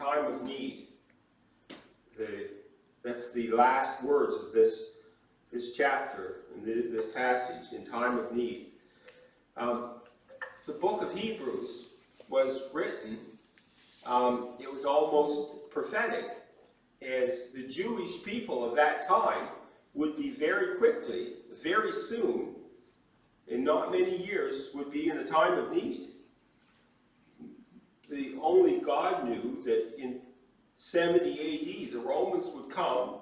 time of need. That's the last words of this chapter, in this passage, in time of need. The book of Hebrews was written, it was almost prophetic, as the Jewish people of that time would be very quickly, very soon, in not many years, would be in a time of need. Only God knew that in 70 AD, the Romans would come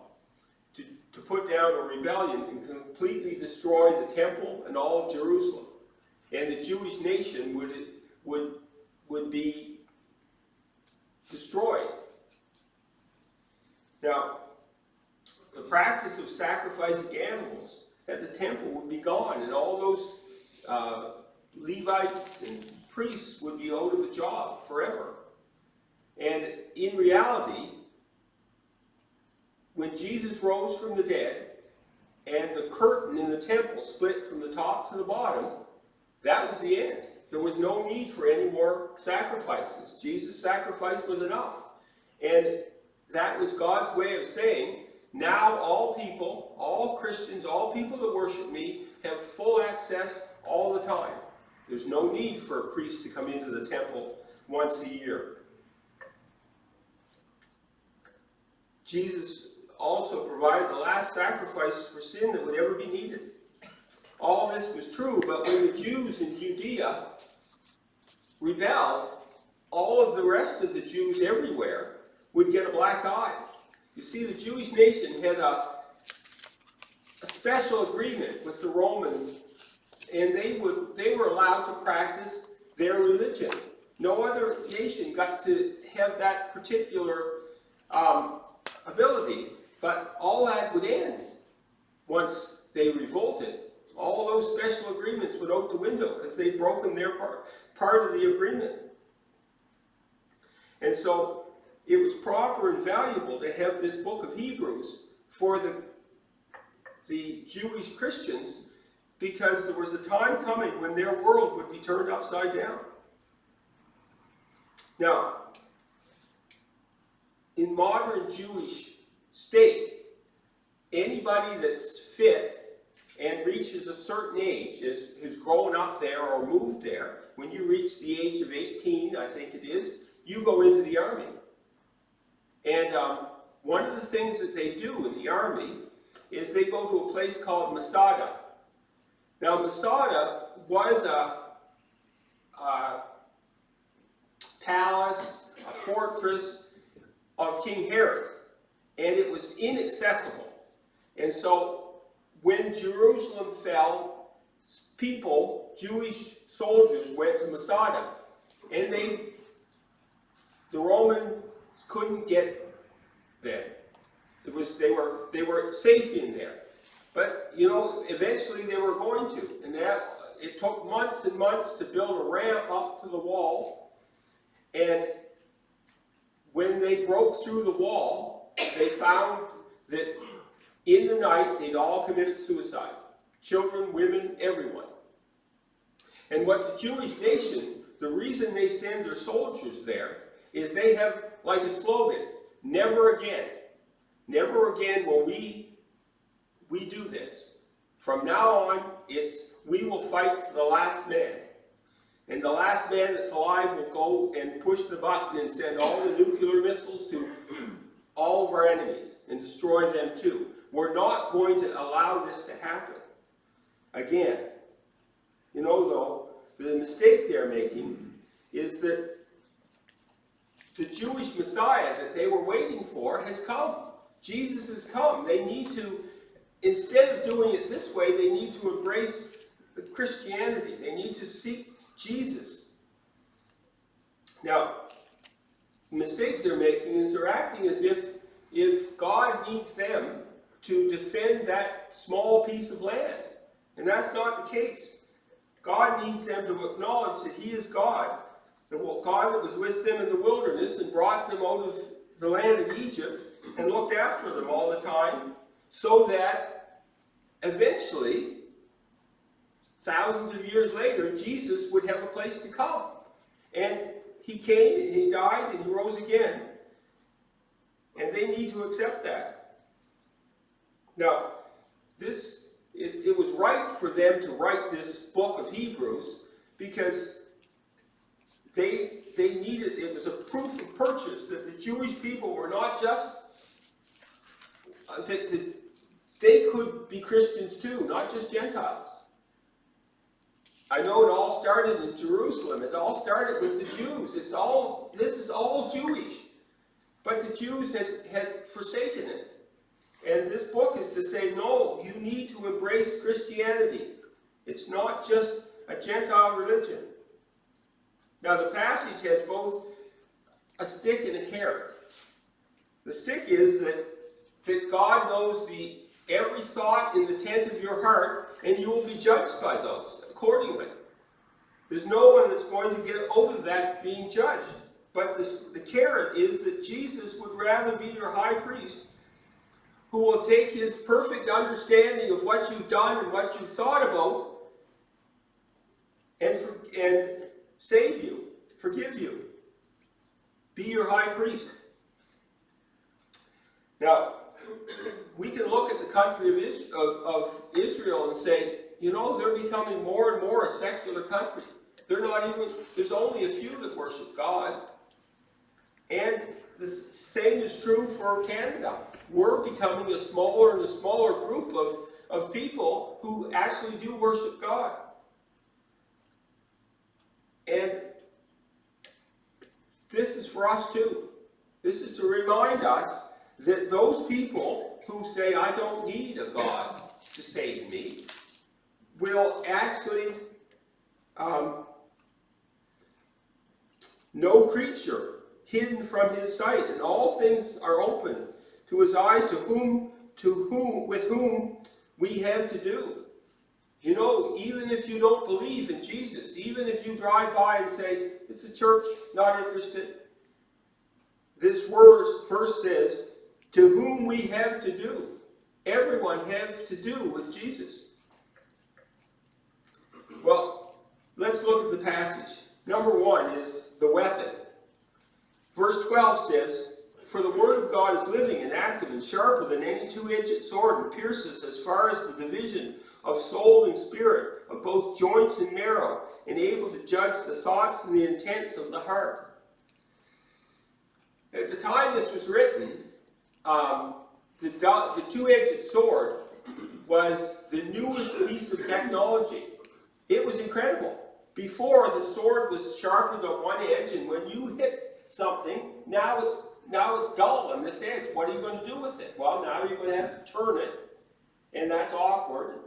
to put down a rebellion and completely destroy the temple and all of Jerusalem. And the Jewish nation would be destroyed. Now, the practice of sacrificing animals at the temple would be gone, and all those Levites and priests would be out of a job forever. And in reality, when Jesus rose from the dead and the curtain in the temple split from the top to the bottom, that was the end. There was no need for any more sacrifices. Jesus' sacrifice was enough. And that was God's way of saying, now all people, all Christians, all people that worship me have full access all the time. There's no need for a priest to come into the temple once a year. Jesus also provided the last sacrifice for sin that would ever be needed. All this was true, but when the Jews in Judea rebelled, all of the rest of the Jews everywhere would get a black eye. You see, the Jewish nation had a special agreement with the Roman, and they were allowed to practice their religion. No other nation got to have that particular ability, but all that would end once they revolted. All those special agreements went out the window because they'd broken their part of the agreement. And so it was proper and valuable to have this book of Hebrews for the Jewish Christians, because there was a time coming when their world would be turned upside down. Now, in modern Jewish state, anybody that's fit and reaches a certain age, who's grown up there or moved there, when you reach the age of 18, I think it is, you go into the army. And one of the things that they do in the army is they go to a place called Masada. Now, Masada was a palace, a fortress of King Herod, and it was inaccessible. And so when Jerusalem fell, people, Jewish soldiers, went to Masada, and the Romans couldn't get there. They were safe in there. But, you know, eventually they were going to. And it took months and months to build a ramp up to the wall. And when they broke through the wall, they found that in the night they'd all committed suicide. Children, women, everyone. And what the Jewish nation, the reason they send their soldiers there, is they have like a slogan, never again. Never again will we do this. From now on, it's we will fight to the last man. And the last man that's alive will go and push the button and send all the nuclear missiles to all of our enemies and destroy them too. We're not going to allow this to happen again. You know, though, the mistake they're making is that the Jewish Messiah that they were waiting for has come. Jesus has come. They need to, instead of doing it this way, they need to embrace the Christianity. They need to seek Jesus. Now, the mistake they're making is they're acting as if God needs them to defend that small piece of land. And that's not the case. God needs them to acknowledge that He is God, the God that was with them in the wilderness and brought them out of the land of Egypt and looked after them all the time, so that eventually, thousands of years later, Jesus would have a place to come. And He came, and He died, and He rose again. And they need to accept that. Now, it was right for them to write this book of Hebrews because they needed, it was a proof of purchase that the Jewish people were not just, that they could be Christians too, not just Gentiles. I know it all started in Jerusalem. It all started with the Jews. This is all Jewish. But the Jews had forsaken it. And this book is to say, no, you need to embrace Christianity. It's not just a Gentile religion. Now the passage has both a stick and a carrot. The stick is that God knows every thought in the tent of your heart, and you will be judged by those accordingly. There's no one that's going to get out of that being judged. But the carrot is that Jesus would rather be your high priest, who will take his perfect understanding of what you've done and what you've thought about and save you, forgive you, be your high priest. Now, we can look at the country of Israel and say, they're becoming more and more a secular country. There's only a few that worship God. And the same is true for Canada. We're becoming a smaller and a smaller group of people who actually do worship God. And this is for us too. This is to remind us that those people who say, I don't need a God to save me, will actually, no creature hidden from his sight, and all things are open to his eyes, with whom we have to do. Even if you don't believe in Jesus, even if you drive by and say, it's a church, not interested, this verse says, to whom we have to do. Everyone has to do with Jesus. Well, let's look at the passage. Number 1 is the weapon. Verse 12 says, for the word of God is living and active and sharper than any two-edged sword, and pierces as far as the division of soul and spirit, of both joints and marrow, and able to judge the thoughts and the intents of the heart. At the time this was written, the two-edged sword was the newest piece of technology. It was incredible. Before, the sword was sharpened on one edge, and when you hit something, now it's dull on this edge. What are you going to do with it? Well, now you're going to have to turn it, and that's awkward.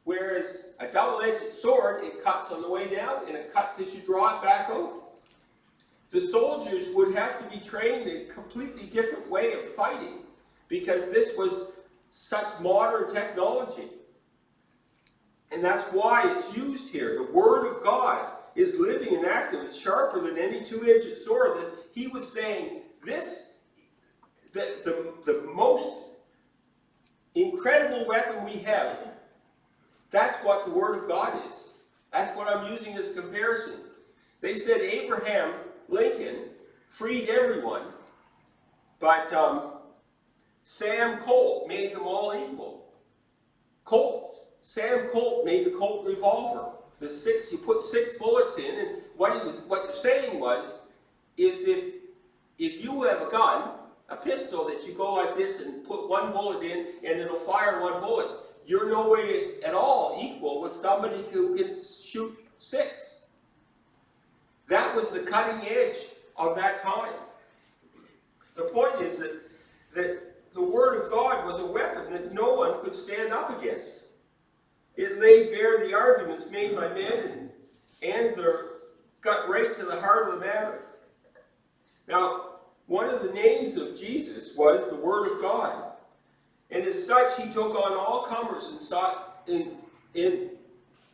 Whereas a double-edged sword, it cuts on the way down, and it cuts as you draw it back out. The soldiers would have to be trained in a completely different way of fighting, because this was such modern technology. And that's why it's used here. The Word of God is living and active. It's sharper than any two-edged sword. He was saying the most incredible weapon we have, that's what the Word of God is. That's what I'm using as comparison. They said Abraham Lincoln freed everyone, but Sam Colt made them all equal. Sam Colt made the Colt revolver. You put 6 bullets in, and what you're saying is if you have a gun, a pistol that you go like this and put 1 bullet in, and it'll fire 1 bullet, you're no way at all equal with somebody who can shoot 6. That was the cutting edge of that time. The point is that the Word of God was a weapon that no one could stand up against. It laid bare the arguments made by men and got right to the heart of the matter. Now, one of the names of Jesus was the Word of God. And as such, he took on all comers and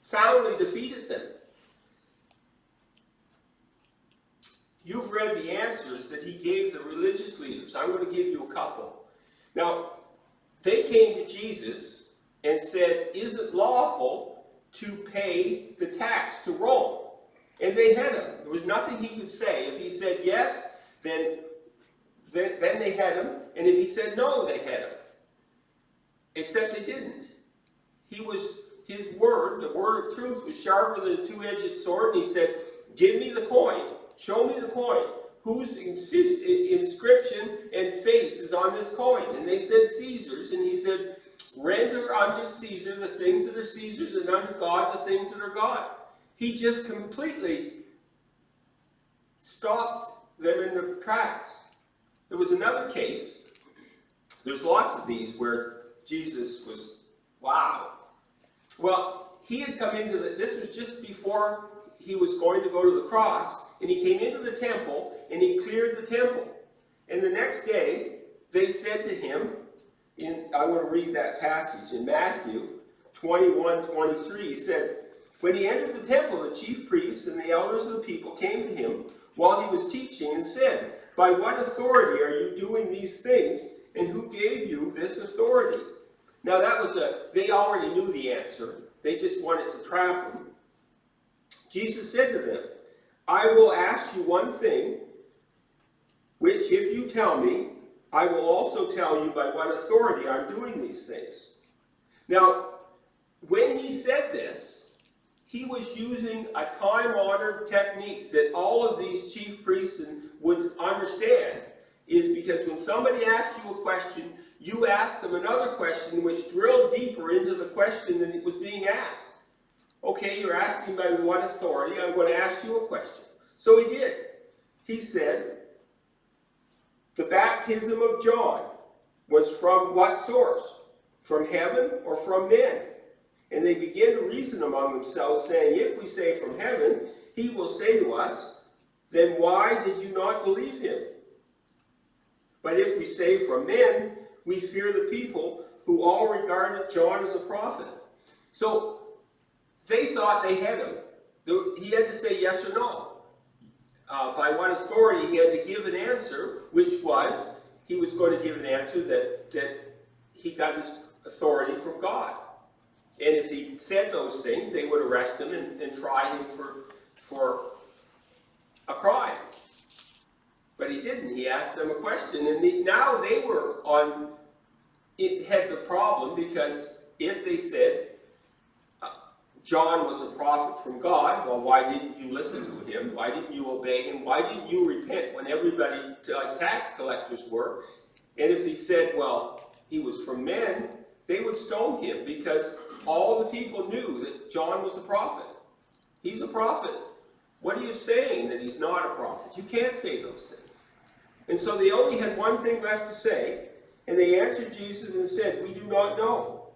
soundly defeated them. You've read the answers that he gave the religious leaders. I'm going to give you a couple. Now, they came to Jesus and said, is it lawful to pay the tax to Rome? And they had him. There was nothing he could say. If he said yes, then then they had him, and if he said no, they had him. Except they didn't. His word, the word of truth, was sharper than a two-edged sword, and he said, give me the coin, show me the coin. Whose inscription and face is on this coin? And they said, Caesar's, and he said, render unto Caesar the things that are Caesar's, and unto God the things that are God. He just completely stopped them in their tracks. There was another case. There's lots of these where Jesus was, wow. Well, he had come into this was just before he was going to go to the cross, and he came into the temple, and he cleared the temple. And the next day, they said to him, I want to read that passage in Matthew 21:23, he said, when he entered the temple, the chief priests and the elders of the people came to him while he was teaching and said, by what authority are you doing these things, and who gave you this authority? Now they already knew the answer. They just wanted to trap him. Jesus said to them, I will ask you one thing, which if you tell me, I will also tell you by what authority I'm doing these things. Now, when he said this, he was using a time-honored technique that all of these chief priests would understand, is because when somebody asked you a question, you asked them another question which drilled deeper into the question than it was being asked. Okay, you're asking by what authority, I'm going to ask you a question. So he did. He said, the baptism of John was from what source? From heaven or from men? And they began to reason among themselves, saying, if we say from heaven, he will say to us, then why did you not believe him? But if we say from men, we fear the people who all regarded John as a prophet. So they thought they had him. He had to say yes or no. By what authority he had to give an answer, which was, he was going to give an answer that he got his authority from God. And if he said those things, they would arrest him and try him for a crime. But he didn't. He asked them a question, and now they were had the problem, because if they said John was a prophet from God, well, why didn't you listen to him? Why didn't you obey him? Why didn't you repent when everybody, tax collectors were? And if he said, well, he was from men, they would stone him, because all the people knew that John was a prophet. He's a prophet. What are you saying that he's not a prophet? You can't say those things. And so they only had one thing left to say, and they answered Jesus and said, we do not know.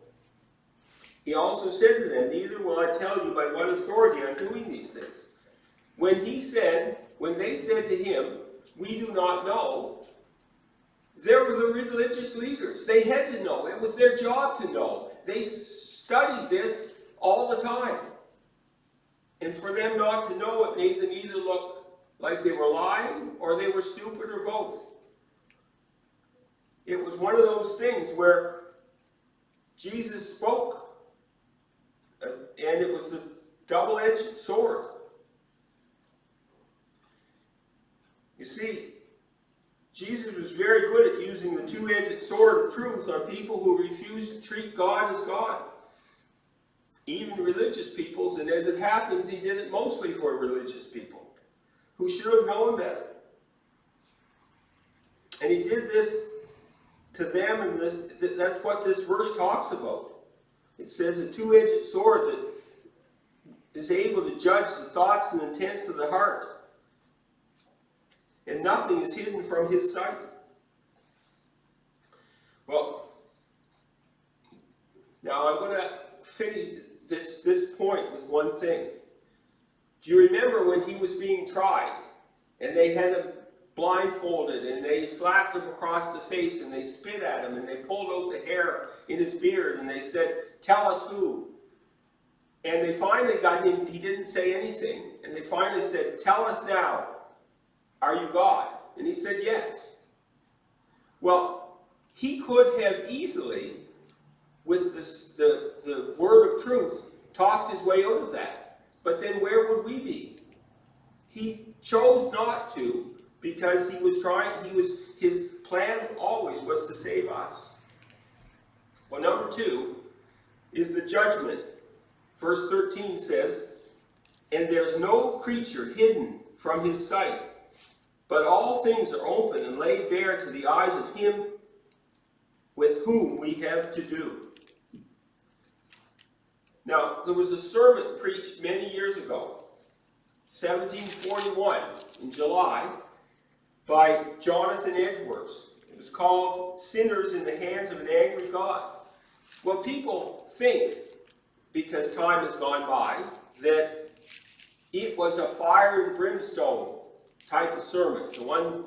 He also said to them, neither will I tell you by what authority I'm doing these things. When they said to him, we do not know, there were the religious leaders. They had to know. It was their job to know. They studied this all the time. And for them not to know, it made them either look like they were lying or they were stupid, or both. It was one of those things where Jesus spoke, and it was the double-edged sword. You see, Jesus was very good at using the two-edged sword of truth on people who refused to treat God as God. Even religious peoples, and as it happens, he did it mostly for religious people who should have known better. And he did this to them, and that's what this verse talks about. It says a two-edged sword that is able to judge the thoughts and intents of the heart. And nothing is hidden from his sight. Well, now I'm going to finish this point with one thing. Do you remember when he was being tried, and they had him blindfolded, and they slapped him across the face, and they spit at him, and they pulled out the hair in his beard, and they said, tell us who? And they finally got him, he didn't say anything, and they finally said, tell us now, are you God? And he said, yes. Well, he could have easily, with the word of truth, talked his way out of that. But then where would we be? He chose not to, because his plan always was to save us. Well, number 2 is the judgment. Verse 13 says, "And there's no creature hidden from his sight, but all things are open and laid bare to the eyes of him with whom we have to do." Now, there was a sermon preached many years ago, 1741, in July, by Jonathan Edwards. It was called "Sinners in the Hands of an Angry God." Well, people think, because time has gone by, that it was a fire and brimstone type of sermon.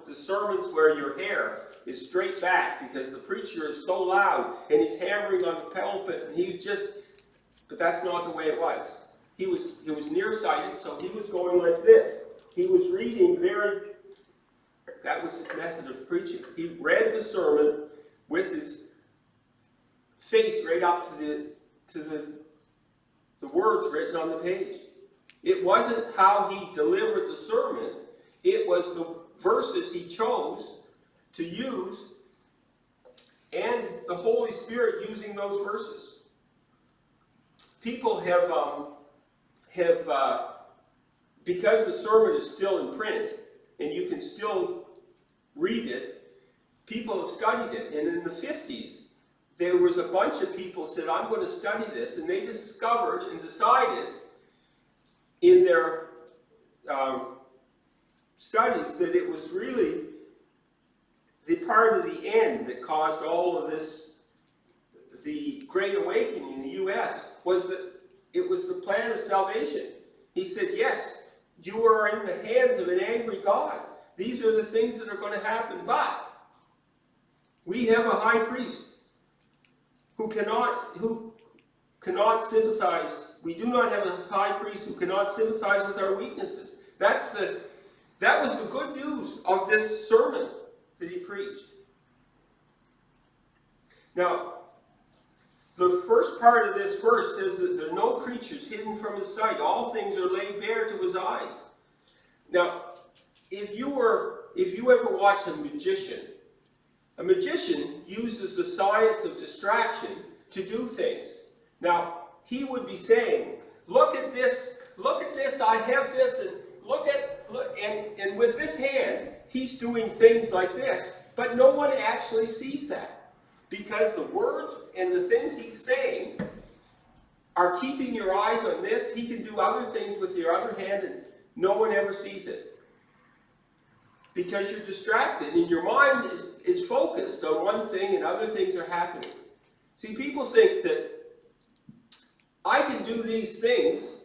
The sermons where your hair is straight back because the preacher is so loud and he's hammering on the pulpit and but that's not the way it was. He was nearsighted, so he was going like this. He was reading that was his method of preaching. He read the sermon with his face right up to the words written on the page. It wasn't how he delivered the sermon. It was the verses he chose to use and the Holy Spirit using those verses. People have because the sermon is still in print and you can still read it, people have studied it. And in the 50s, there was a bunch of people who said, "I'm going to study this," and they discovered and decided in their studies that it was really the part of the end that caused all of this. The Great Awakening in the U.S. was that it was the plan of salvation. He said, yes, you are in the hands of an angry God. These are the things that are going to happen, but we have a high priest who cannot sympathize. We do not have a high priest who cannot sympathize with our weaknesses. That was the good news of this sermon that he preached. Now, the first part of this verse says that there are no creatures hidden from his sight. All things are laid bare to his eyes. Now, if you ever watch a magician uses the science of distraction to do things. Now, he would be saying, look at this, I have this, and look, and with this hand, he's doing things like this. But no one actually sees that. Because the words and the things he's saying are keeping your eyes on this. He can do other things with your other hand, and no one ever sees it. Because you're distracted, and your mind is focused on one thing, and other things are happening. See, people think that I can do these things,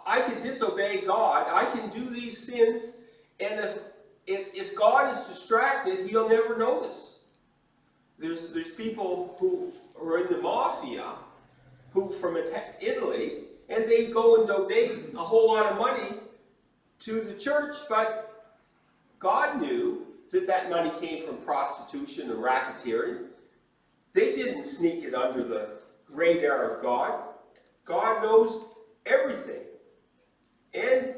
I can disobey God, I can do these sins, and if God is distracted, he'll never notice. There's people who are in the mafia who from Italy, and they go and donate a whole lot of money to the church, but God knew that money came from prostitution and racketeering. They didn't sneak it under the radar of God. God knows everything, and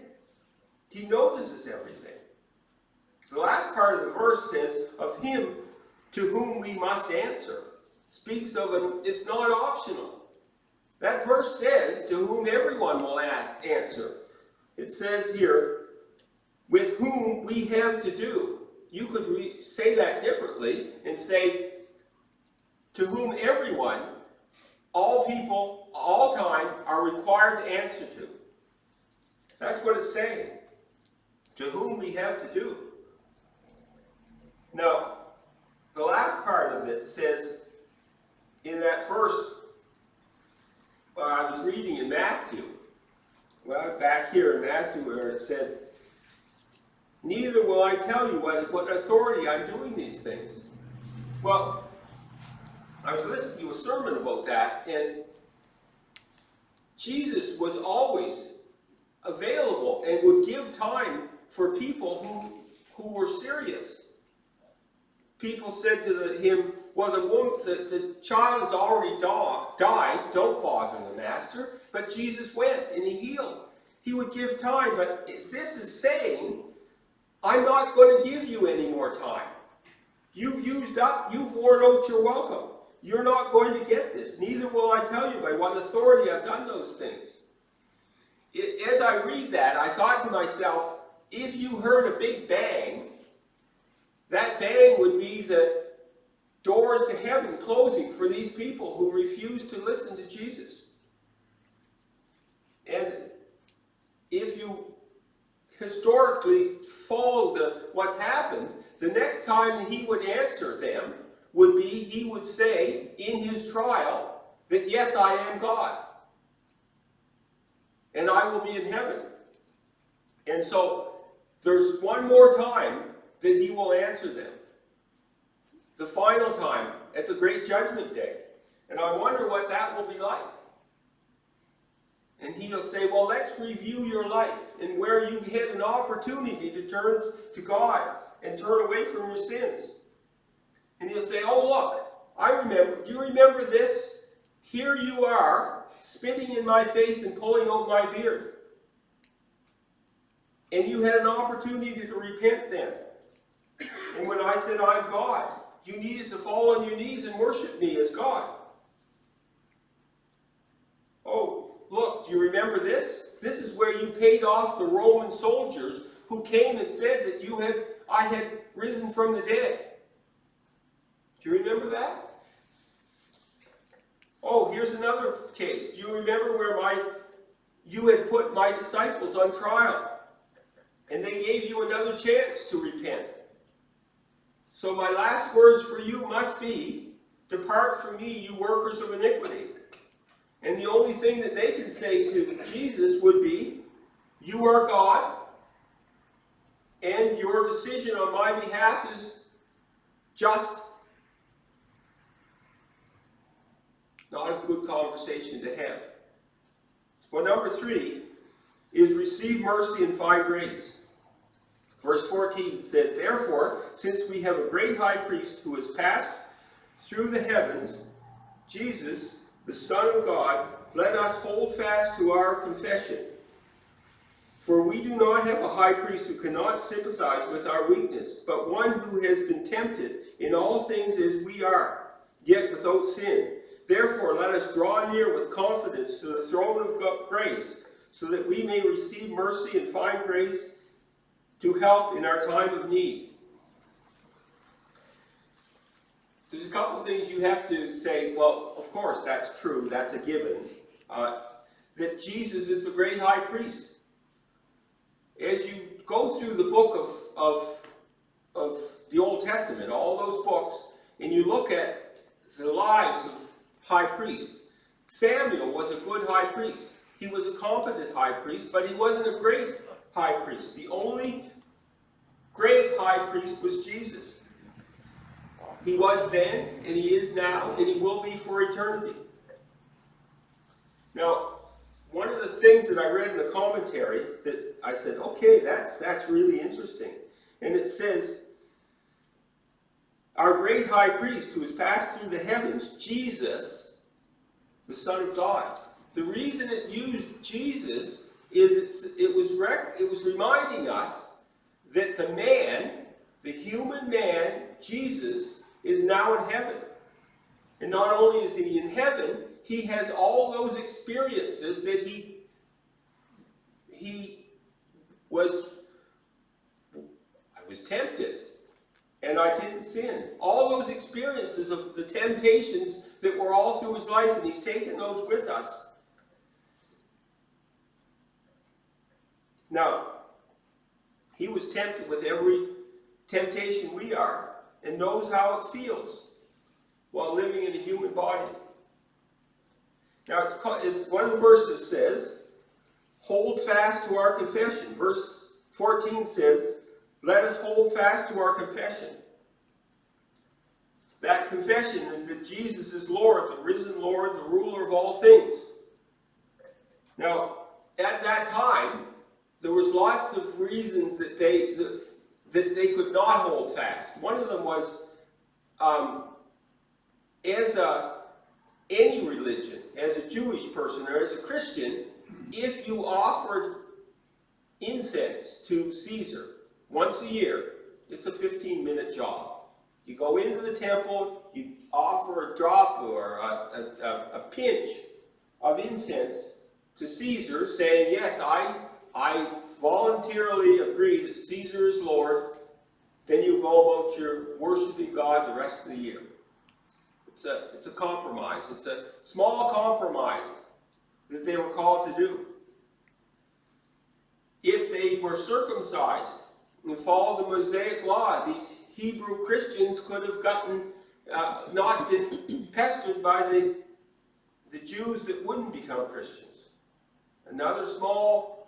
he notices everything. The last part of the verse says, of him to whom we must answer. Speaks of it's not optional. That verse says to whom everyone will answer. It says here, with whom we have to do. You could say that differently and say, to whom everyone, all people, all time, are required to answer to. That's what it's saying. To whom we have to do. Now, the last part of it says, in that verse, I was reading in Matthew, well, back here in Matthew where it said, neither will I tell you what authority I'm doing these things. Well, I was listening to a sermon about that, and Jesus was always available and would give time for people who were serious. People said to him, well, the child has already died, don't bother the master. But Jesus went and he healed. He would give time, but this is saying I'm not going to give you any more time. You've used up, you've worn out your welcome. You're not going to get this. Neither will I tell you by what authority I've done those things. As I read that, I thought to myself, if you heard a big bang, that bang would be the doors to heaven closing for these people who refuse to listen to Jesus. And if you historically follow what's happened, the next time that he would answer them would be, he would say in his trial that, yes, I am God. And I will be in heaven. And so there's one more time that he will answer them. The final time at the great judgment day. And I wonder what that will be like. And he'll say, well, let's review your life and where you had an opportunity to turn to God and turn away from your sins. And he'll say, oh, look, I remember. Do you remember this? Here you are, spitting in my face and pulling out my beard. And you had an opportunity to repent then. And when I said, I'm God, you needed to fall on your knees and worship me as God. Oh, look, do you remember this? This is where you paid off the Roman soldiers who came and said that I had risen from the dead. Do you remember that? Oh, here's another case. Do you remember where you had put my disciples on trial? And they gave you another chance to repent. So my last words for you must be, depart from me, you workers of iniquity. And the only thing that they can say to Jesus would be, you are God, and your decision on my behalf is just. Not a good conversation to have. Well, number 3 is receive mercy and find grace. Verse 14 said, therefore, since we have a great high priest who has passed through the heavens, Jesus, the Son of God, let us hold fast to our confession. For we do not have a high priest who cannot sympathize with our weakness, but one who has been tempted in all things as we are, yet without sin. Therefore, let us draw near with confidence to the throne of grace, so that we may receive mercy and find grace to help in our time of need. There's a couple things you have to say, well, of course, that's true, that's a given, that Jesus is the great high priest. As you go through the book of the Old Testament, all those books, and you look at the lives of high priests, Samuel was a good high priest. He was a competent high priest, but he wasn't a great high priest. The only great high priest was Jesus. He was then, and he is now, and he will be for eternity. Now, one of the things that I read in the commentary that I said, okay, that's really interesting. And it says, our great high priest who has passed through the heavens, Jesus, the Son of God. The reason it used Jesus is it was reminding us that the man, the human man, Jesus, is now in heaven. And not only is he in heaven, he has all those experiences that he was, I was tempted and I didn't sin. All those experiences of the temptations that were all through his life, and he's taken those with us. Now, he was tempted with every temptation we are, and knows how it feels while living in a human body. Now, it's one of the verses says, hold fast to our confession. Verse 14 says, let us hold fast to our confession. That confession is that Jesus is Lord, the risen Lord, the ruler of all things. Now, at that time, there was lots of reasons that they could not hold fast. One of them was, any religion, as a Jewish person or as a Christian, if you offered incense to Caesar, once a year. It's a 15-minute job. You go into the temple, you offer a drop or a pinch of incense to Caesar, saying, yes, I voluntarily agree that Caesar is Lord. Then you go about your worshiping God the rest of the year. It's a compromise. It's a small compromise that they were called to do. If they were circumcised and followed the Mosaic law, these Hebrew Christians could have gotten not been pestered by the Jews that wouldn't become Christians. Another small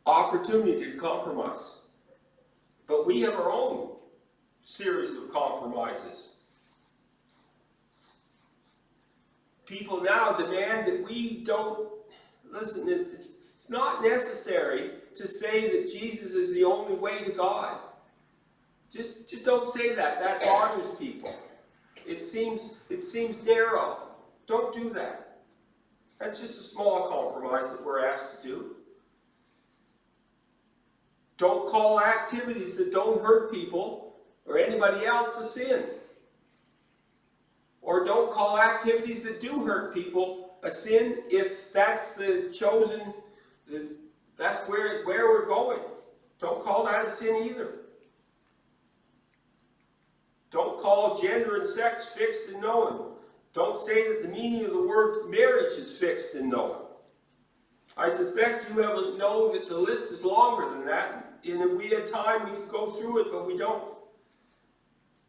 opportunity to compromise. But we have our own series of compromises. People now demand that we don't, listen, it's not necessary to say that Jesus is the only way to God. Just don't say that. That bothers people. It seems narrow. Don't do that. That's just a small compromise that we're asked to do. Don't call activities that don't hurt people or anybody else a sin. Or don't call activities that do hurt people a sin if that's the chosen, that's where we're going. Don't call that a sin either. Don't call gender and sex fixed and known. Don't say that the meaning of the word marriage is fixed and known. I suspect you know that the list is longer than that, and if we had time we could go through it, but we don't.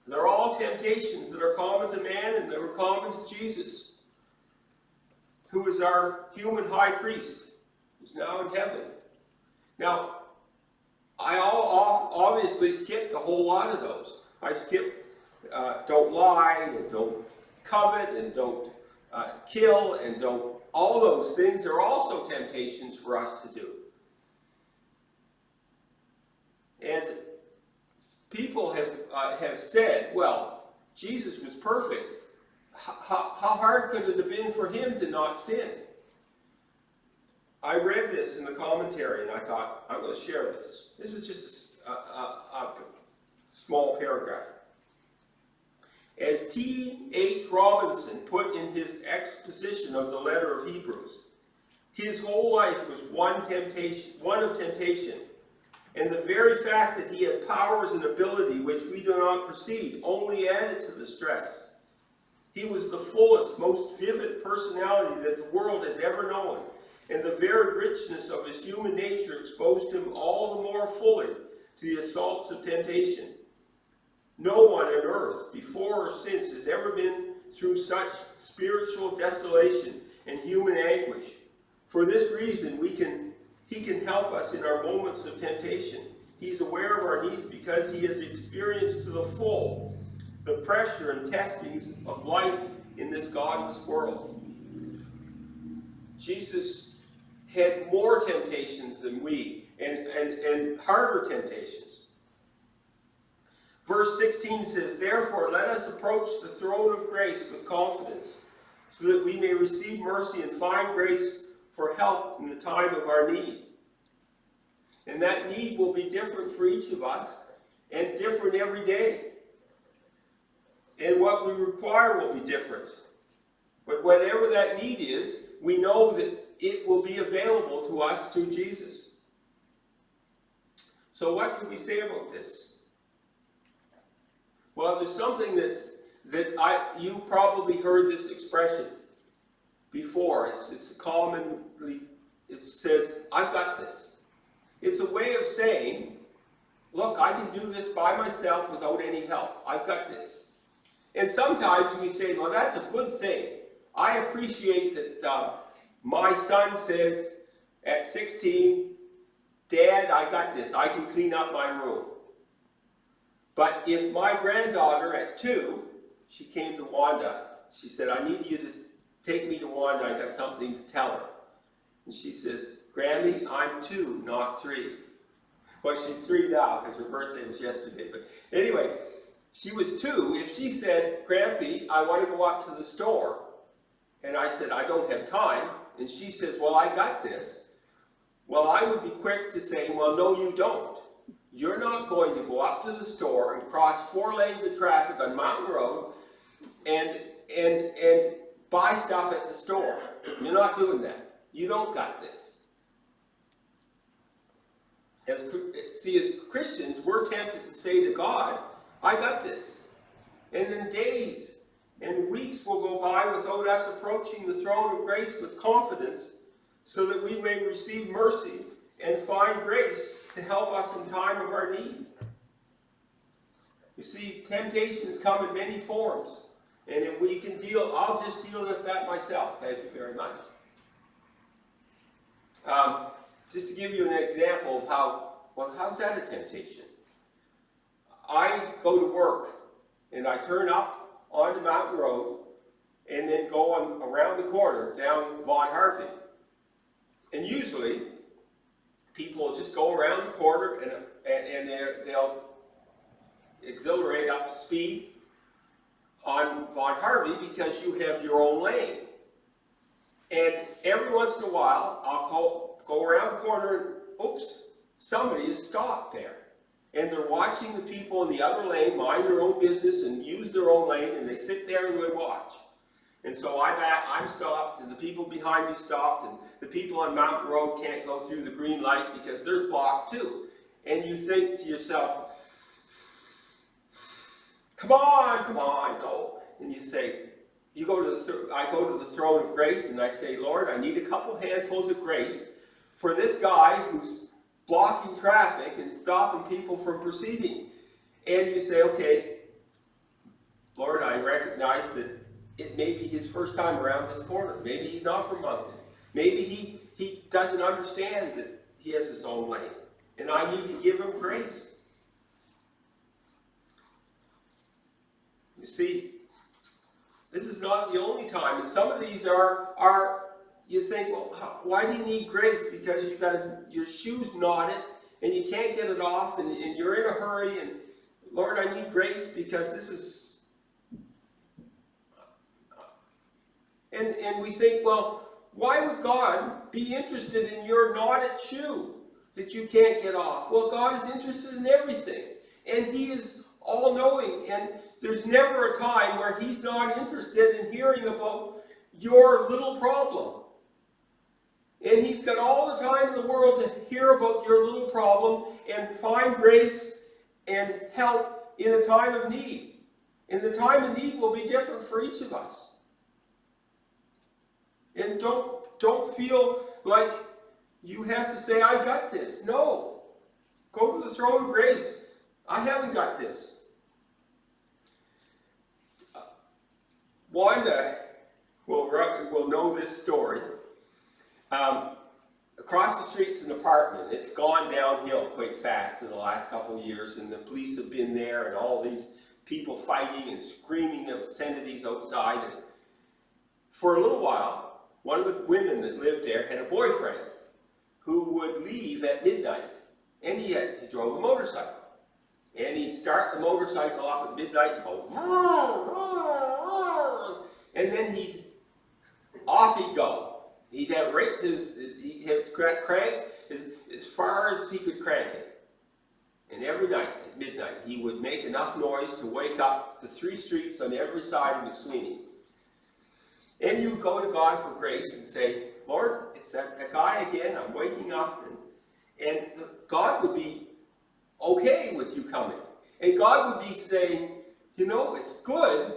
They're all temptations that are common to man and that are common to Jesus, who is our human high priest, who's now in heaven. Now, I obviously skipped a whole lot of those. I skipped don't lie, and don't covet, and don't kill, and don't. All those things are also temptations for us to do. And people have said, well, Jesus was perfect. How hard could it have been for him to not sin? I read this in the commentary and I thought, I'm going to share this. This is just a small paragraph. As T.H. Robinson put in his exposition of the letter of Hebrews, his whole life was one of temptation. And the very fact that he had powers and ability which we do not perceive only added to the stress. He was the fullest, most vivid personality that the world has ever known, and the very richness of his human nature exposed him all the more fully to the assaults of temptation. No one on earth, before or since, has ever been through such spiritual desolation and human anguish. For this reason, he can help us in our moments of temptation. He's aware of our needs because he has experienced to the full the pressure and testings of life in this godless world. Jesus had more temptations than we, and harder temptations. Verse 16 says, therefore let us approach the throne of grace with confidence, so that we may receive mercy and find grace for help in the time of our need. And that need will be different for each of us, and different every day. And what we require will be different. But whatever that need is, we know that it will be available to us through Jesus. So what can we say about this? Well, there's something you probably heard this expression before. It's commonly, it says, I've got this. It's a way of saying, look, I can do this by myself without any help. I've got this. And sometimes we say, well, that's a good thing. I appreciate that my son says at 16, Dad, I got this. I can clean up my room. But if my granddaughter at 2, she came to Wanda, she said, I need you to take me to Wanda. I got something to tell her. And she says, Grammy, I'm 2, not 3. Well, she's 3 now because her birthday was yesterday. But anyway, she was 2. If she said, Grampy, I want to go up to the store, and I said, I don't have time, and she says, well, I got this. Well, I would be quick to say, well, no, you don't. You're not going to go up to the store and cross 4 lanes of traffic on Mountain Road and buy stuff at the store. You're not doing that. You don't got this. As Christians, we're tempted to say to God, I got this. And then days and weeks will go by without us approaching the throne of grace with confidence so that we may receive mercy and find grace to help us in time of our need. You see, temptations come in many forms. And if we can I'll just deal with that myself. Thank you very much. Just to give you an example of how's that a temptation? I go to work and I turn up onto Mountain Road and then go on around the corner down Von Harvey. And usually, people will just go around the corner and they'll accelerate up to speed on Von Harvey because you have your own lane. And every once in a while, I'll go around the corner and, oops, somebody is stopped there. And they're watching the people in the other lane mind their own business and use their own lane, and they sit there and they watch. And so I'm stopped, and the people behind me stopped, and the people on Mountain Road can't go through the green light because they're blocked too. And you think to yourself, come on, go. And you say, I go to the throne of grace and I say, Lord, I need a couple handfuls of grace for this guy who's blocking traffic and stopping people from proceeding. And you say, okay, Lord, I recognize that it may be his first time around this corner. Maybe he's not from Moncton. Maybe he doesn't understand that he has his own lane. And I need to give him grace. You see, this is not the only time. And some of these are you think, well, why do you need grace? Because you got your shoes knotted and you can't get it off and you're in a hurry. And Lord, I need grace because this is... And we think, well, why would God be interested in your knotted shoe that you can't get off? Well, God is interested in everything. And he is all-knowing. And there's never a time where he's not interested in hearing about your little problem. And he's got all the time in the world to hear about your little problem and find grace and help in a time of need. And the time of need will be different for each of us. And don't feel like you have to say, I got this. No. Go to the throne of grace. I haven't got this. Wanda will know this story. Across the street's an apartment. It's gone downhill quite fast in the last couple of years, and the police have been there, and all these people fighting and screaming obscenities outside. And for a little while, one of the women that lived there had a boyfriend who would leave at midnight, and he drove a motorcycle. And he'd start the motorcycle up at midnight and go, and then off he'd go. He'd have cranked as far as he could crank it. And every night at midnight, he would make enough noise to wake up the 3 streets on every side of McSweeney. And you would go to God for grace and say, Lord, it's that guy again, I'm waking up. And God would be okay with you coming. And God would be saying, you know, it's good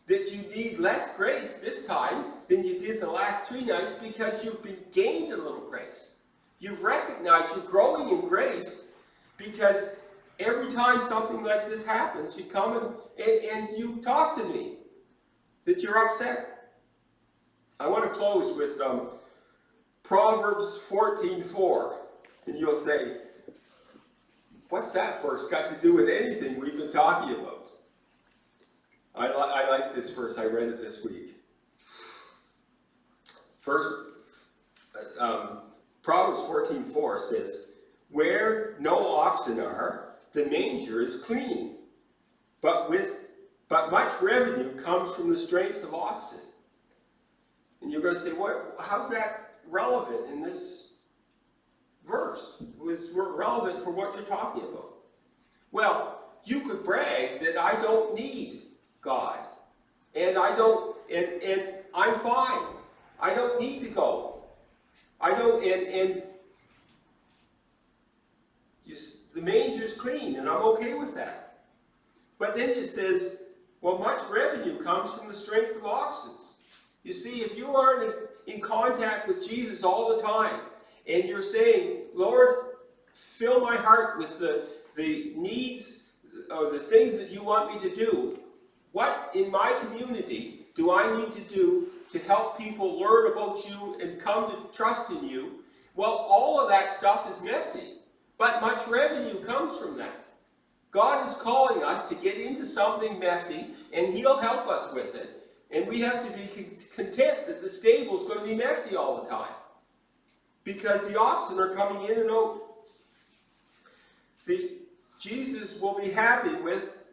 that you need less grace this time than you did the last 3 nights because you've been gained a little grace. You've recognized you're growing in grace because every time something like this happens, you come and you talk to me that you're upset. I want to close with Proverbs 14:4. And you'll say, what's that verse got to do with anything we've been talking about? I like this verse. I read it this week. First, Proverbs 14:4 says, where no oxen are, the manger is clean. But much revenue comes from the strength of oxen. And you're going to say, how's that relevant in this verse was relevant for what you're talking about. Well, you could brag that I don't need God, and and I'm fine. I don't need to go. I don't, and just, the manger's clean, and I'm okay with that. But then it says, well, much revenue comes from the strength of oxen. You see, if you aren't in contact with Jesus all the time, and you're saying, Lord, fill my heart with the needs or the things that you want me to do, what in my community do I need to do to help people learn about you and come to trust in you? Well, all of that stuff is messy, but much revenue comes from that. God is calling us to get into something messy, and He'll help us with it. And we have to be content that the stable is going to be messy all the time, because the oxen are coming in and out. See, Jesus will be happy with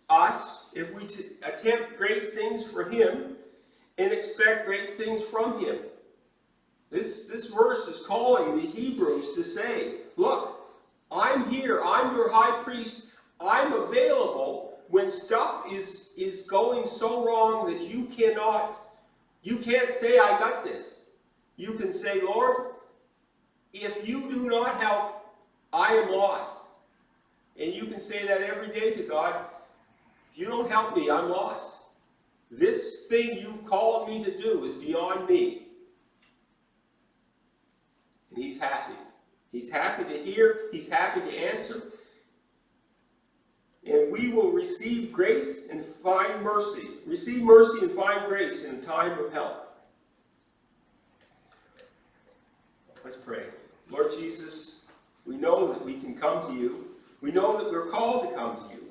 us if we attempt great things for Him and expect great things from Him. This verse is calling the Hebrews to say, look, I'm here, I'm your high priest, I'm available when stuff is going so wrong that you can't say, I got this. You can say, Lord, if you do not help, I am lost. And you can say that every day to God. If you don't help me, I'm lost. This thing you've called me to do is beyond me. And He's happy. He's happy to hear. He's happy to answer. And we will receive grace and find mercy. Receive mercy and find grace in a time of help. Let's pray. Lord Jesus, we know that we can come to you. We know that we're called to come to you.